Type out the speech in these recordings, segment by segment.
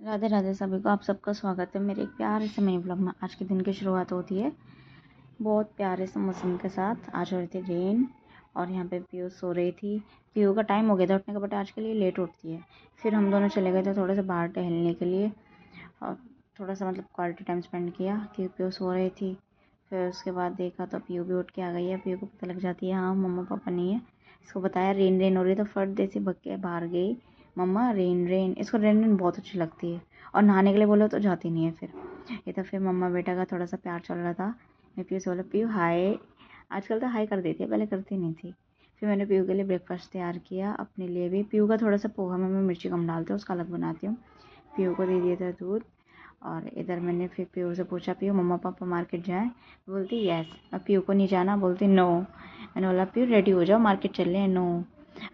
राधे राधे सभी को। आप सबका स्वागत है मेरे एक प्यारे से मिनी ब्लॉग में। आज के दिन की शुरुआत होती है बहुत प्यारे से मौसम के साथ। आज हो रही थी रेन और यहाँ पे पीयू सो रही थी। पीयू का टाइम हो गया था उठने का, बट आज के लिए लेट उठती है। फिर हम दोनों चले गए थे थोड़ा सा बाहर टहलने के लिए और थोड़ा सा क्वालिटी टाइम स्पेंड किया कि पीयू सो रही थी। फिर उसके बाद देखा तो पीयू भी उठ के आ गई है। पीयू को पता लग जाती है हाँ मम्मा पापा नहीं है। इसको बताया रेन रेन हो रही तो फट जैसी भग के बाहर गई। मम्मा रेन रेन, इसको रेन रेन बहुत अच्छी लगती है और नहाने के लिए बोलो तो जाती नहीं है। फिर ये तो फिर मम्मा बेटा का थोड़ा सा प्यार चल रहा था। मैं पीयू से बोला पीयू हाय। आजकल तो हाय कर देती है, पहले करती नहीं थी। फिर मैंने पीयू के लिए ब्रेकफास्ट तैयार किया, अपने लिए भी। पीयू का थोड़ा सा पोहा में मैं मिर्ची कम डालती हूँ, उसका अलग बनाती हूँ। पीयू को दे दिया था दूध। और इधर मैंने फिर पीयू से पूछा पीयू मम्मा पापा मार्केट जाएँ? बोलती यस। अब पीयू को नहीं जाना, बोलती नो। मैंने बोला पीयू रेडी हो जाओ मार्केट चल रहे हैं। नो।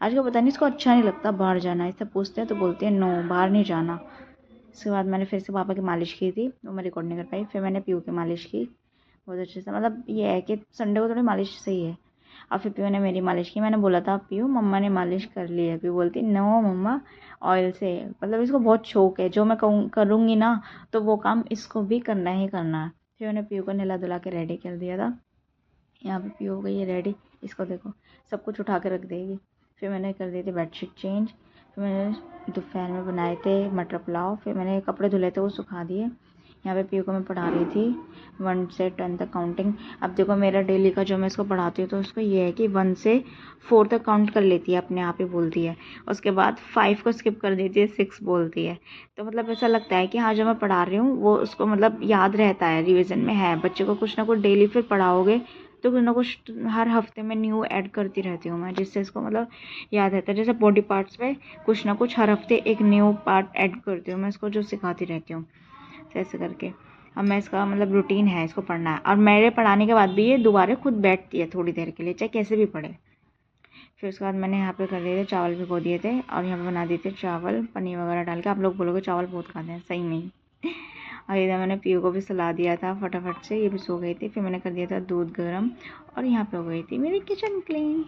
आज का पता नहीं इसको अच्छा नहीं लगता बाहर जाना। इससे पूछते हैं तो बोलती है नो बाहर नहीं जाना। उसके बाद मैंने फिर से पापा की मालिश की थी, वो मैं रिकॉर्ड नहीं कर पाई। फिर मैंने पीयू की मालिश की बहुत अच्छे से। ये है कि संडे को थोड़ी मालिश सही है। और फिर पीयू ने मेरी मालिश की। मैंने बोला था पीयू मम्मा ने मालिश कर ली है। पीयू बोलती नो मम्मा ऑयल से। इसको बहुत शौक है, जो मैं करूँगी ना तो वो काम इसको भी करना ही करना है। फिर मैंने पीयू को नहला धुला के रेडी कर दिया था। यहाँ पे पीयू हो गई है रेडी। इसको देखो सब कुछ उठा के रख देगी। फिर मैंने कर दी थी बेडशीट चेंज। फिर मैंने दोपहर में बनाए थे मटर पुलाव। फिर मैंने कपड़े धुले थे वो सुखा दिए। यहाँ पे पीयू को मैं पढ़ा रही थी 1 से 10 तक काउंटिंग। अब देखो मेरा डेली का जो मैं इसको पढ़ाती हूँ तो उसको ये है कि 1 से 4 तक काउंट कर लेती है, अपने आप ही बोलती है। उसके बाद 5 को स्किप कर देती है, 6 बोलती है। तो ऐसा लगता है कि हाँ जो मैं पढ़ा रही हूँ वो उसको याद रहता है, रिविज़न में है। बच्चे को कुछ ना कुछ डेली फिर पढ़ाओगे तो कुछ ना कुछ हर हफ्ते में न्यू ऐड करती रहती हूँ मैं, जिससे इसको याद रहता है। जैसे बॉडी पार्ट्स में कुछ ना कुछ हर हफ्ते एक न्यू पार्ट ऐड करती हूँ मैं इसको, जो सिखाती रहती हूँ। तो ऐसे करके अब मैं इसका रूटीन है, इसको पढ़ना है। और मेरे पढ़ाने के बाद भी ये दोबारा खुद बैठती है थोड़ी देर के लिए, चाहे कैसे भी पढ़े। फिर उसके बाद मैंने यहाँ पे कर दिए थे चावल भिगो दिए थे और यहाँ पे बना दिए थे चावल पनीर वगैरह डाल के। आप लोग बोलोगे चावल बहुत खाते हैं, सही में। और इधर मैंने पीयू को भी सुला दिया था फटाफट से, ये भी सो गई थी। फिर मैंने कर दिया था दूध गर्म और यहाँ पे हो गई थी मेरी किचन क्लीन।